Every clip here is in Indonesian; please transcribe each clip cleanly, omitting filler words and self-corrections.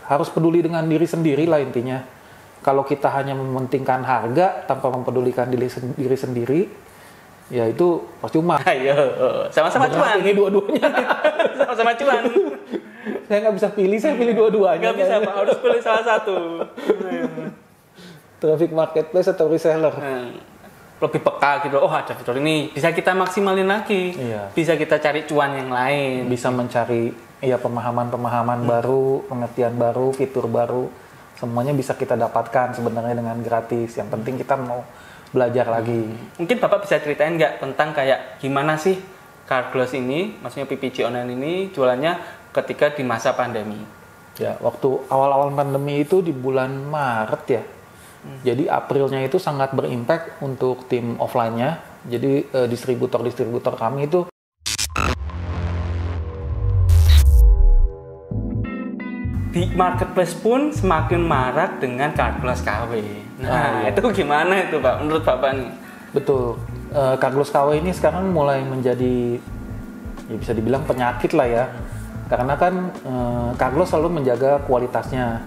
harus peduli dengan diri sendiri lah intinya. Kalau kita hanya mementingkan harga tanpa mempedulikan diri sendiri, ya itu percuma. Ayo, sama-sama cuan. Ini dua-duanya. Sama-sama cuan. Saya nggak bisa pilih, saya pilih dua-duanya. Nggak bisa, Pak. Harus pilih salah satu. Traffic marketplace atau reseller? Lebih peka gitu. Oh, ada fitur ini. Bisa kita maksimalin lagi. Iya. Bisa kita cari cuan yang lain. Bisa mencari pemahaman-pemahaman baru, pengertian baru, fitur baru. Semuanya bisa kita dapatkan sebenarnya dengan gratis. Yang penting kita mau belajar lagi. Mungkin Bapak bisa ceritain nggak tentang kayak gimana sih CarGlass ini, maksudnya PPG online ini jualannya ketika di masa pandemi? Ya, waktu awal-awal pandemi itu di bulan Maret ya. Jadi Aprilnya itu sangat berimpact untuk tim offline-nya. Jadi distributor-distributor kami itu di marketplace pun semakin marak dengan CarGlass KW. Nah, itu gimana itu Pak, menurut Bapak nih? betul. CarGlass KW ini sekarang mulai menjadi, ya bisa dibilang penyakit lah ya. Karena kan CarGlass selalu menjaga kualitasnya.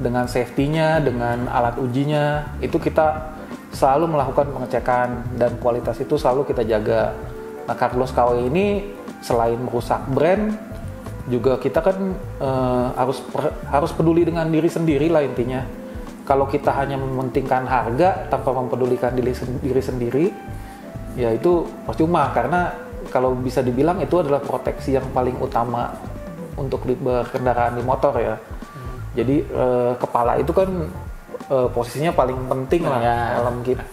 Dengan safety-nya, dengan alat ujinya, itu kita selalu melakukan pengecekan dan kualitas itu selalu kita jaga. Nah, CarGlass KW ini selain merusak brand, juga kita kan harus peduli dengan diri sendiri lah intinya. Kalau kita hanya mementingkan harga tanpa mempedulikan diri sendiri, ya itu percuma. Karena kalau bisa dibilang itu adalah proteksi yang paling utama untuk berkendaraan di motor ya. Jadi kepala itu kan posisinya paling penting lah. Ya.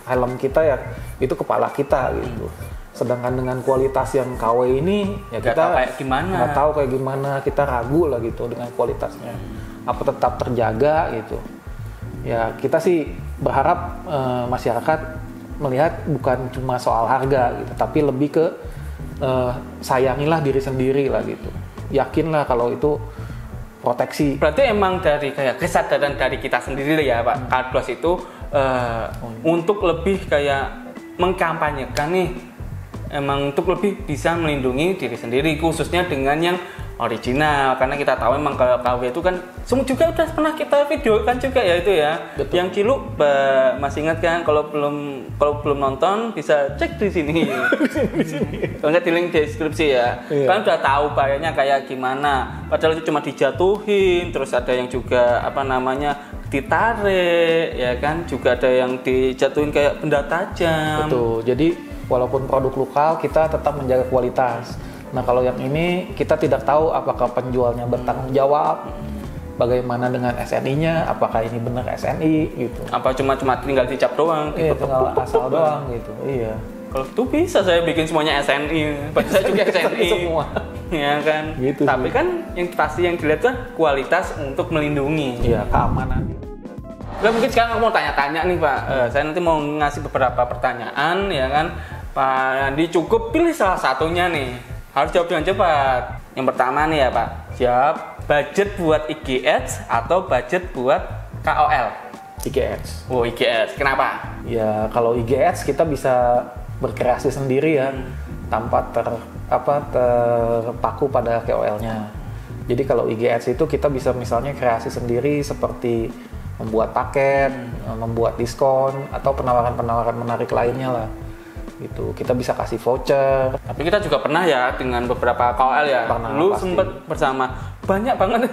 Helm kita ya itu kepala kita gitu. Sedangkan dengan kualitas yang KW ini ya kita nggak tahu kayak gimana, kita ragu lah gitu dengan kualitasnya. Apa tetap terjaga gitu. Ya kita sih berharap masyarakat melihat bukan cuma soal harga gitu, tapi lebih ke sayangilah diri sendiri lah gitu. Yakinlah kalau itu proteksi. Berarti emang dari kayak kesadaran dari kita sendiri ya Pak, CarGlass itu untuk lebih kayak mengkampanyekan nih, emang untuk lebih bisa melindungi diri sendiri, khususnya dengan yang original. Karena kita tahu emang kalau KW itu kan juga udah pernah kita videokan juga ya itu ya. Betul. Yang Ciluk masih ingat kan? Kalau belum nonton bisa cek di sini. Kalau nggak di link deskripsi ya. Iya. Kan udah tahu bahayanya kayak gimana. Padahal itu cuma dijatuhin, terus ada yang juga ditarik, ya kan? Juga ada yang dijatuhin kayak benda tajam. Betul. Jadi walaupun produk lokal kita tetap menjaga kualitas. Nah kalau yang ini kita tidak tahu apakah penjualnya bertanggung jawab, bagaimana dengan SNI-nya, apakah ini benar SNI gitu. Apa cuma tinggal dicap doang? Iya, tinggal asal doang gitu. Iya. Kalau itu bisa saya bikin semuanya SNI, pada saya juga SNI. Semua. Ya kan. Gitu Tapi sih. kan yang pasti yang dilihat kan kualitas untuk melindungi. Iya, keamanan. Nah, mungkin sekarang aku mau tanya-tanya nih Pak. Saya nanti mau ngasih beberapa pertanyaan ya kan. Pak Andi cukup pilih salah satunya nih. Harus jawab dengan cepat. Yang pertama nih ya Pak. Siap. Budget buat IG Ads atau budget buat KOL? IG Ads. Oh, IG Ads. Kenapa? Ya kalau IG Ads kita bisa berkreasi sendiri ya, tanpa terpaku pada KOL-nya. Jadi kalau IG Ads itu kita bisa misalnya kreasi sendiri seperti membuat paket, membuat diskon atau penawaran-penawaran menarik lainnya lah. Gitu. Kita bisa kasih voucher. Tapi kita juga pernah ya dengan beberapa KOL ya. Pernah, Lu pasti. sempet bersama banyak banget.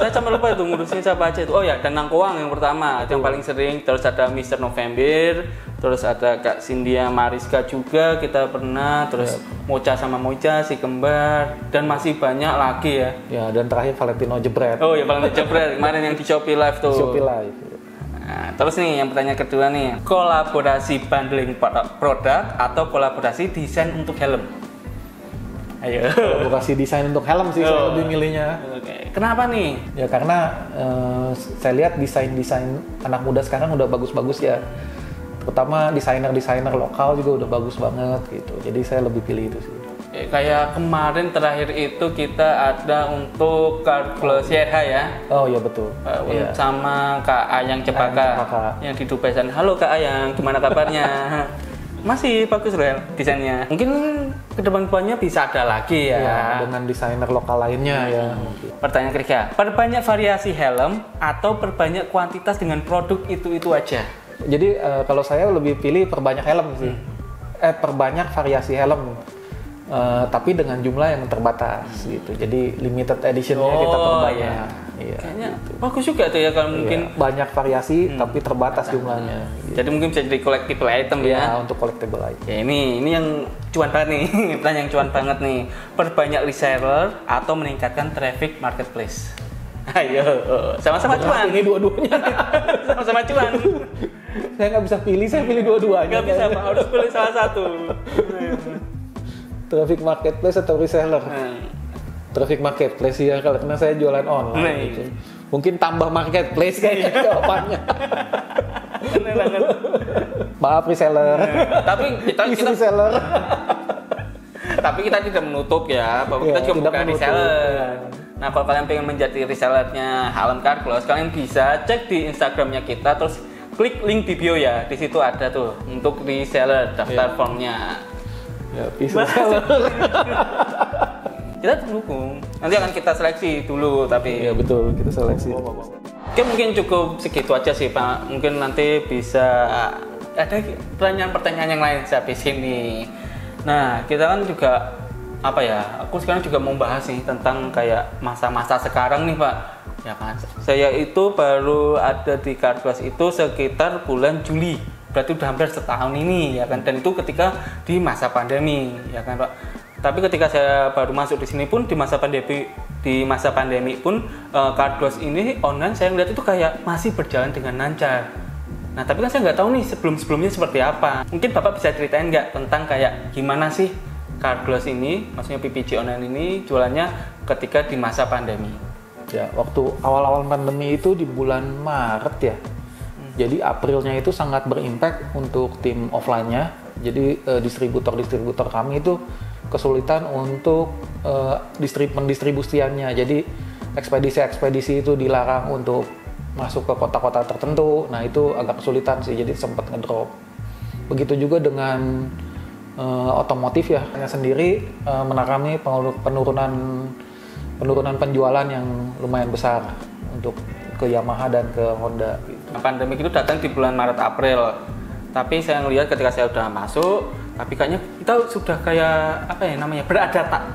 Saya cuma lupa itu ngurusnya siapa aja itu. Oh ya, Danang Koang yang pertama, itu yang paling sering. Terus ada Mr. November, terus ada Kak Cynthia Mariska juga kita pernah. Terus Mocha sama Mocha si kembar dan masih banyak lagi ya. Ya dan terakhir Valentino Jebret. Oh ya, paling jebret kemarin yang di Shopee Live tuh. Shopee Live. Nah, terus nih yang pertanyaan kedua nih, kolaborasi bundling produk atau kolaborasi desain untuk helm? Ayo. Kolaborasi desain untuk helm sih saya lebih milihnya. Oke. Kenapa nih? Ya karena saya lihat desain-desain anak muda sekarang udah bagus-bagus ya. Terutama desainer-desainer lokal juga udah bagus banget gitu. Jadi saya lebih pilih itu sih. Kayak kemarin terakhir itu kita ada untuk CarGlass YRH ya. Oh iya betul. Iya. Sama Kak Ayang Cepaka Cepaka. yang di Dubai sana. Halo Kak Ayang, gimana kabarnya? Masih bagus Rel desainnya. Mungkin ke depan-depannya bisa ada lagi ya. Ya, dengan desainer lokal lainnya ya. Pertanyaan ketiga, perbanyak variasi helm atau perbanyak kuantitas dengan produk itu aja? Jadi kalau saya lebih pilih perbanyak helm sih. Perbanyak variasi helm. Tapi dengan jumlah yang terbatas gitu. Jadi limited editionnya kita perbanyak. Iya. Kayaknya bagus juga tuh ya kalau mungkin banyak variasi tapi terbatas jumlahnya. Gitu. Jadi mungkin bisa jadi collectible item ya. Untuk collectible item. Ya ini yang cuan banget nih. Pertanyaan yang cuan banget nih. Perbanyak reseller atau meningkatkan traffic marketplace? Ayo, sama-sama cuan. Ini dua-duanya. Sama-sama cuan. Saya nggak bisa pilih, saya pilih dua-duanya. Nggak bisa, Pak. Harus pilih salah satu. Traffic marketplace atau reseller? Traffic marketplace ya, karena saya jualan online gitu. Mungkin tambah marketplace kayaknya jawabannya. Maaf reseller. Tapi kita reseller. Tapi kita tidak menutup ya bahwa kita juga bukan reseller. Nah, kalau kalian pengen menjadi resellernya Halem Car Gloss, kalian bisa cek di Instagramnya kita, terus klik link di bio ya. Di situ ada tuh untuk reseller daftar formnya. Ya, bisa reseller. Kita dukung. Nanti akan kita seleksi dulu, tapi ya betul, kita seleksi. Oke, mungkin cukup segitu aja sih Pak. Mungkin nanti bisa ada pertanyaan-pertanyaan yang lain sampai sini. Nah, kita kan juga aku sekarang juga mau bahas nih tentang kayak masa-masa sekarang nih Pak. Ya kan, saya itu baru ada di Car Gloss itu sekitar bulan Juli. Berarti udah hampir setahun ini ya kan, dan itu ketika di masa pandemi ya kan Pak. Tapi ketika saya baru masuk di sini pun di masa pandemi pun Car Gloss ini online saya lihat itu kayak masih berjalan dengan lancar. Nah, tapi kan saya nggak tahu nih sebelum-sebelumnya seperti apa. Mungkin Bapak bisa ceritain nggak tentang kayak gimana sih Car Gloss ini, maksudnya PPG online ini jualannya ketika di masa pandemi? Ya, waktu awal-awal pandemi itu di bulan Maret ya. Jadi Aprilnya itu sangat berimpact untuk tim offline-nya. Jadi distributor-distributor kami itu kesulitan untuk pendistribusiannya. Jadi ekspedisi-ekspedisi itu dilarang untuk masuk ke kota-kota tertentu. Nah, itu agak kesulitan sih, jadi sempat ngedrop. Begitu juga dengan otomotif ya, sendiri mengalami penurunan penjualan yang lumayan besar untuk ke Yamaha dan ke Honda gitu. Pandemi itu datang di bulan Maret April. Tapi saya ngelihat ketika saya udah masuk, tapi kayaknya kita sudah kayak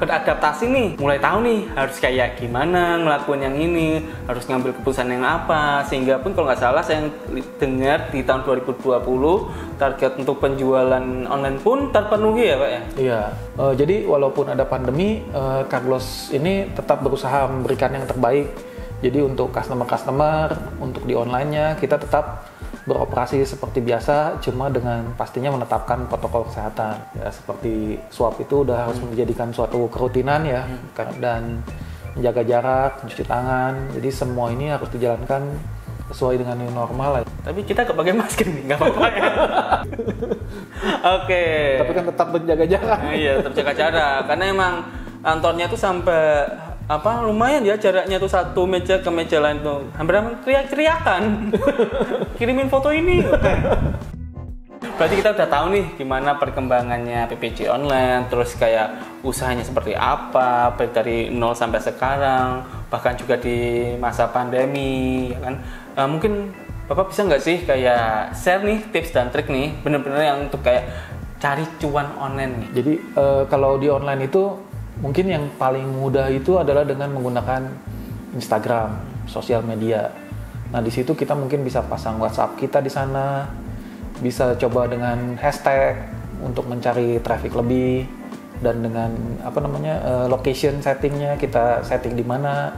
beradaptasi nih. Mulai tahu nih harus kayak gimana ngelakuin yang ini, harus ngambil keputusan yang apa. Sehingga pun kalau nggak salah saya dengar di tahun 2020 target untuk penjualan online pun terpenuhi ya Pak ya? Iya, jadi walaupun ada pandemi, Car Gloss ini tetap berusaha memberikan yang terbaik. Jadi untuk customer, untuk di online-nya kita tetap beroperasi seperti biasa, cuma dengan pastinya menetapkan protokol kesehatan. Ya, seperti swab itu udah harus menjadikan suatu kerutinan ya, dan menjaga jarak, mencuci tangan. Jadi semua ini harus dijalankan sesuai dengan new normal. Tapi kita nggak pakai masker nih, nggak apa-apa ya. Oke. Tapi kan tetap menjaga jarak. Iya, tetap jaga jarak. Karena emang kantornya tuh sampai lumayan ya jaraknya tuh satu meja ke meja lain tuh. Hampir teriak-teriakan. Kirimin foto ini. Berarti kita udah tahu nih gimana perkembangannya PPG online, terus kayak usahanya seperti apa, baik dari nol sampai sekarang, bahkan juga di masa pandemi, ya kan. Mungkin Bapak bisa nggak sih kayak share nih tips dan trik nih, bener-bener yang untuk kayak cari cuan online nih. Jadi kalau di online itu mungkin yang paling mudah itu adalah dengan menggunakan Instagram, sosial media. Nah, di situ kita mungkin bisa pasang WhatsApp kita di sana, bisa coba dengan hashtag untuk mencari traffic lebih, dan dengan location settingnya kita setting di mana.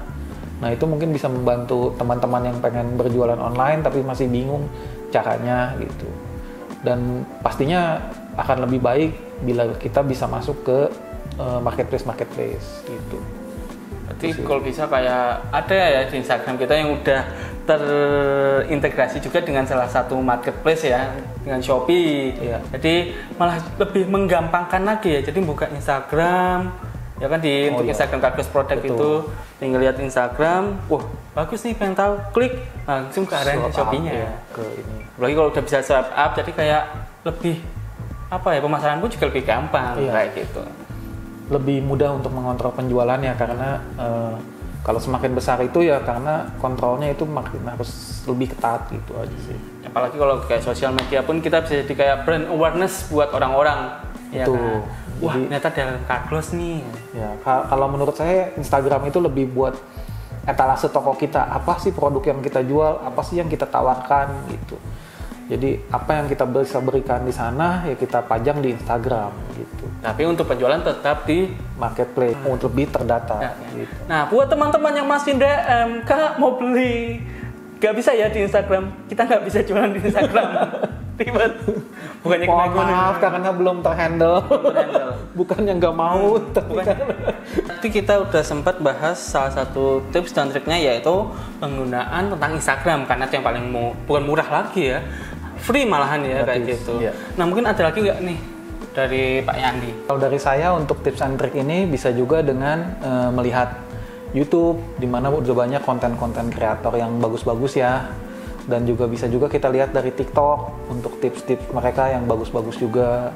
Nah, itu mungkin bisa membantu teman-teman yang pengen berjualan online tapi masih bingung caranya gitu. Dan pastinya akan lebih baik bila kita bisa masuk ke marketplace gitu. Berarti kalau bisa kayak ada ya di Instagram kita yang udah terintegrasi juga dengan salah satu marketplace ya, dengan Shopee. Iya. Jadi malah lebih menggampangkan lagi ya. Jadi buka Instagram ya kan untuk Instagram Car Gloss product. Betul. Itu tinggal lihat Instagram, wah bagus nih pengen tahu, klik langsung ke arah Shopee-nya ya. Ke ini. Apalagi kalau udah bisa swipe up, jadi kayak lebih apa ya, pemasaran pun juga lebih gampang kayak gitu. Lebih mudah untuk mengontrol penjualannya karena kalau semakin besar itu ya karena kontrolnya itu makin harus lebih ketat gitu aja sih. Apalagi kalau kayak sosial media pun kita bisa jadi kayak brand awareness buat orang-orang. Ya kan? Wah, ternyata ada Carglass nih. Ya, kalau menurut saya Instagram itu lebih buat etalase toko kita. Apa sih produk yang kita jual? Apa sih yang kita tawarkan gitu. Jadi apa yang kita bisa berikan di sana ya kita pajang di Instagram gitu. Tapi untuk penjualan tetap di marketplace untuk lebih terdata. Ya, gitu. Nah, buat teman-teman yang masih DM, Kak mau beli, gak bisa ya di Instagram. Kita nggak bisa jualan di Instagram. Ribet. Bukannya maaf karena belum terhandle. Bukan yang nggak mau. Tapi kita udah sempat bahas salah satu tips dan triknya yaitu penggunaan tentang Instagram karena itu yang paling bukan murah lagi ya. Free malahan ya kayak gitu. Iya. Nah mungkin ada lagi nggak nih dari Pak Yandi? Kalau dari saya untuk tips and trick ini bisa juga dengan melihat YouTube di mana udah banyak konten-konten kreator yang bagus-bagus ya. Dan juga bisa juga kita lihat dari TikTok untuk tips-tips mereka yang bagus-bagus juga,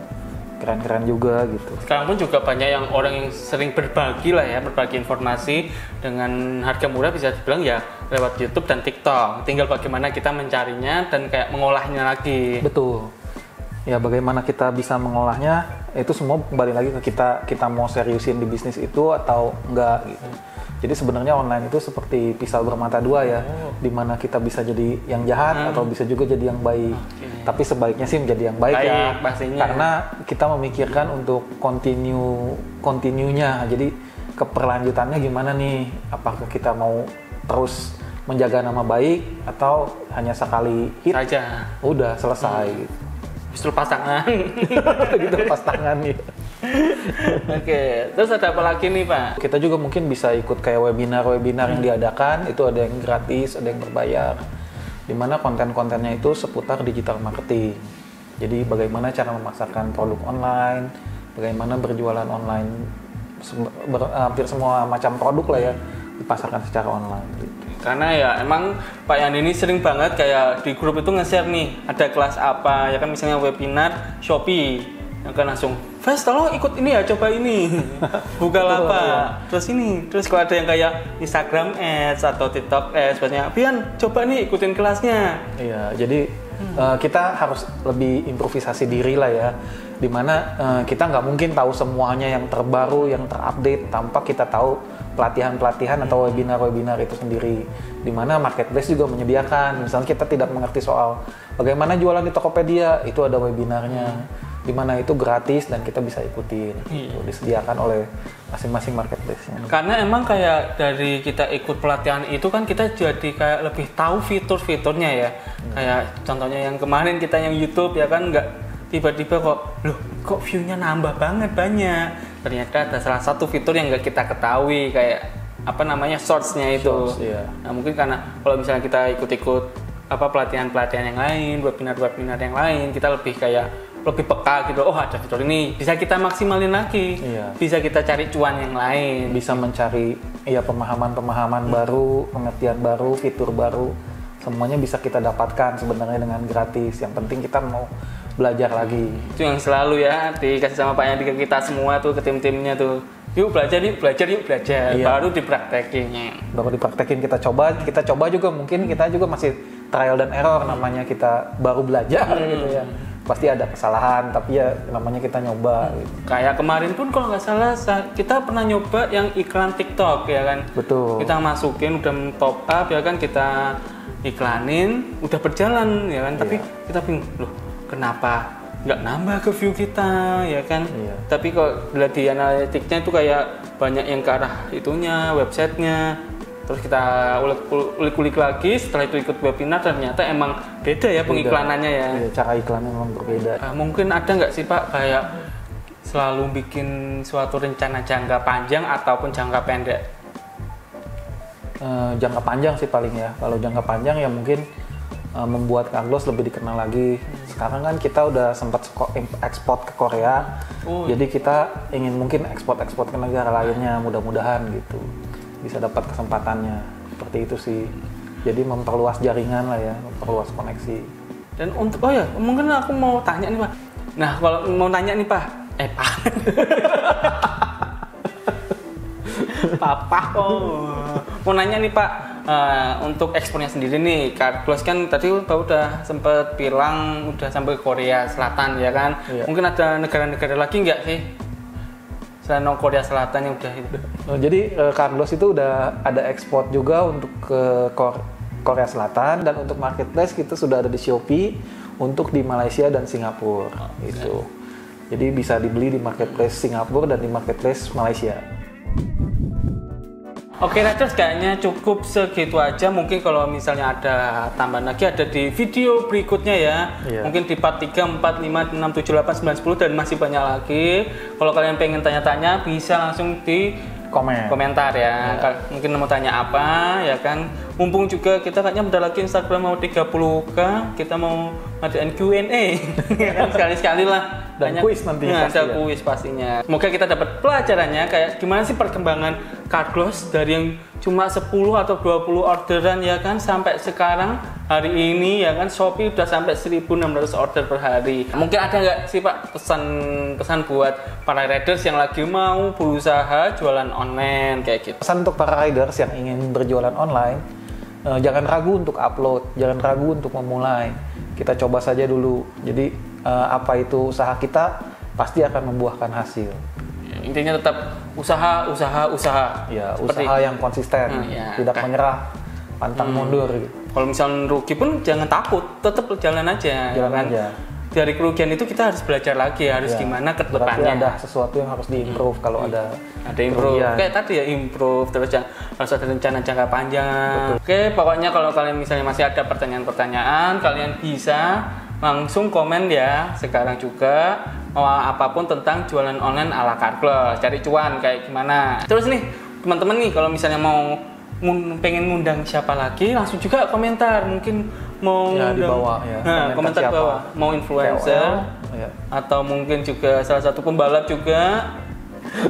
keren-keren juga gitu. Sekarang pun juga banyak yang orang yang sering berbagi lah ya, berbagi informasi dengan harga murah bisa dibilang ya lewat YouTube dan TikTok. Tinggal bagaimana kita mencarinya dan kayak mengolahnya lagi. Betul. Ya bagaimana kita bisa mengolahnya itu semua kembali lagi ke kita mau seriusin di bisnis itu atau enggak gitu. Jadi sebenarnya online itu seperti pisau bermata dua ya, dimana kita bisa jadi yang jahat atau bisa juga jadi yang baik. Tapi sebaiknya sih menjadi yang baik ya, pastinya. Karena kita memikirkan untuk continue-nya. Jadi keberlanjutannya gimana nih? Apakah kita mau terus menjaga nama baik atau hanya sekali hit saja? Udah selesai. Gitu. Justru lepas tangan. Gitu lepas tangan gitu. Oke, terus ada apa lagi nih Pak? Kita juga mungkin bisa ikut kayak webinar yang diadakan, itu ada yang gratis, ada yang berbayar. Dimana konten-kontennya itu seputar digital marketing. Jadi bagaimana cara memasarkan produk online, bagaimana berjualan online, hampir semua macam produk lah ya, dipasarkan secara online gitu. Karena ya emang Pak Yandi ini sering banget kayak di grup itu nge-share nih, ada kelas apa, ya kan misalnya webinar Shopee. Yang kan langsung, Fes tolong ikut ini ya, coba ini Bukalapak, terus ini, terus kalau ada yang kayak Instagram Ads atau TikTok Ads, biasanya Pian coba nih ikutin kelasnya. Iya, jadi kita harus lebih improvisasi diri lah ya, dimana kita nggak mungkin tahu semuanya yang terbaru, yang terupdate tanpa kita tahu pelatihan-pelatihan atau webinar-webinar itu sendiri, dimana marketplace juga menyediakan. Misalnya kita tidak mengerti soal bagaimana jualan di Tokopedia, itu ada webinarnya. Di mana itu gratis dan kita bisa ikutin, gitu, disediakan oleh masing-masing marketplace. Karena emang kayak dari kita ikut pelatihan itu kan kita jadi kayak lebih tahu fitur-fiturnya ya. Kayak contohnya yang kemarin kita yang YouTube ya kan, nggak tiba-tiba kok view-nya nambah banget banyak. Ternyata ada salah satu fitur yang nggak kita ketahui kayak apa namanya shorts-nya itu. Shorts, iya. Nah mungkin karena kalau misalnya kita ikut-ikut apa pelatihan-pelatihan yang lain, webinar-webinar yang lain, kita lebih kayak lebih peka gitu, oh ada fitur ini, bisa kita maksimalin lagi, bisa kita cari cuan yang lain, bisa mencari ya pemahaman-pemahaman baru, pengertian baru, fitur baru, semuanya bisa kita dapatkan sebenarnya dengan gratis. Yang penting kita mau belajar lagi. Itu yang selalu ya dikasih sama Pak Yandi ke kita semua tuh, ke tim-timnya tuh. Yuk belajar, iya. Baru dipraktekin. Baru dipraktekin, kita coba juga, mungkin kita juga masih trial dan error, namanya kita baru belajar gitu ya. Pasti ada kesalahan, tapi ya namanya kita nyoba. Gitu. Kayak kemarin pun kalau nggak salah kita pernah nyoba yang iklan TikTok ya kan. Betul. Kita masukin udah top up ya kan, kita iklanin, udah berjalan ya kan. Tapi kita bingung, loh kenapa nggak nambah ke view kita ya kan? Iya. Tapi kok lihat di analitiknya itu kayak banyak yang ke arah itunya, websitenya. Terus kita ulik-ulik lagi, setelah itu ikut webinar, ternyata emang beda ya pengiklanannya ya. Iya, cara iklannya memang berbeda. Mungkin ada nggak sih Pak kayak selalu bikin suatu rencana jangka panjang ataupun jangka pendek? Jangka panjang sih paling ya. Kalau jangka panjang ya mungkin membuat Carglass lebih dikenal lagi. Sekarang kan kita udah sempat ekspor ke Korea, jadi kita ingin mungkin ekspor ke negara lainnya, mudah-mudahan gitu. Bisa dapat kesempatannya seperti itu sih. Jadi memperluas jaringan lah ya, memperluas koneksi. Dan untuk mungkin aku mau tanya nih Pak, Nah, kalau mau nanya nih Pak, Pak. Papa mau nanya nih Pak, untuk ekspornya sendiri nih, Carglass kan tadi Bapak udah sempet bilang udah sampai Korea Selatan ya kan? Iya. Mungkin ada negara-negara lagi nggak sih selain Korea Selatan yang udah itu? Jadi Carglass itu udah ada ekspor juga untuk ke Korea Selatan, dan untuk marketplace kita sudah ada di Shopee untuk di Malaysia dan Singapura. Itu. Jadi bisa dibeli di marketplace Singapura dan di marketplace Malaysia. Oke Riders, kayaknya cukup segitu aja. Mungkin kalau misalnya ada tambahan lagi ada di video berikutnya ya. Iya. Mungkin di part 3, 4, 5, 6, 7, 8, 9, 10 dan masih banyak lagi. Kalau kalian pengen tanya-tanya bisa langsung di komentar ya. Mungkin mau tanya apa ya kan. Mumpung juga kita kayaknya bentar lagi Instagram mau 30k, kita mau ngadain Q&A. Ya kan, sekali-sekali lah. Dan kuis nanti ada kuis pastinya. Semoga kita dapat pelajarannya kayak gimana sih perkembangan Carglass dari yang cuma 10 atau 20 orderan ya kan sampai sekarang hari ini ya kan Shopee udah sampai 1.600 order per hari. Mungkin ada nggak sih Pak pesan buat para riders yang lagi mau berusaha jualan online kayak gitu? Pesan untuk para riders yang ingin berjualan online, jangan ragu untuk upload, jangan ragu untuk memulai. Kita coba saja dulu. Jadi apa itu usaha kita pasti akan membuahkan hasil. Intinya tetap usaha. Ya, Seperti, usaha yang konsisten, tidak menyerah, pantang mundur. Gitu. Kalau misalnya rugi pun jangan takut, tetap jalan aja. Jalan aja. Dari kerugian itu kita harus belajar lagi, harus gimana ke depannya. Berarti ada sesuatu yang harus diimprove kalau ada improve. kerugian. Kayak tadi ya improve, terus harus ada rencana jangka panjang. Betul. Oke, pokoknya kalau kalian misalnya masih ada pertanyaan-pertanyaan, kalian bisa langsung komen ya sekarang juga apapun tentang jualan online ala Carglass, cari cuan kayak gimana. Terus nih teman-teman nih kalau misalnya mau pengen ngundang siapa lagi langsung juga komentar, mungkin mau ya, di bawah ya. Komentar di bawah mau influencer atau mungkin juga salah satu pembalap juga.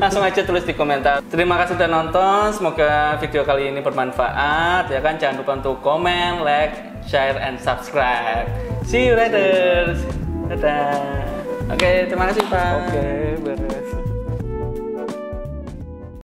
Langsung aja tulis di komentar. Terima kasih sudah nonton. Semoga video kali ini bermanfaat ya kan. Jangan lupa untuk komen, like, share, and subscribe. See you riders. Dadah. Oke, terima kasih Pak. Oke, beres.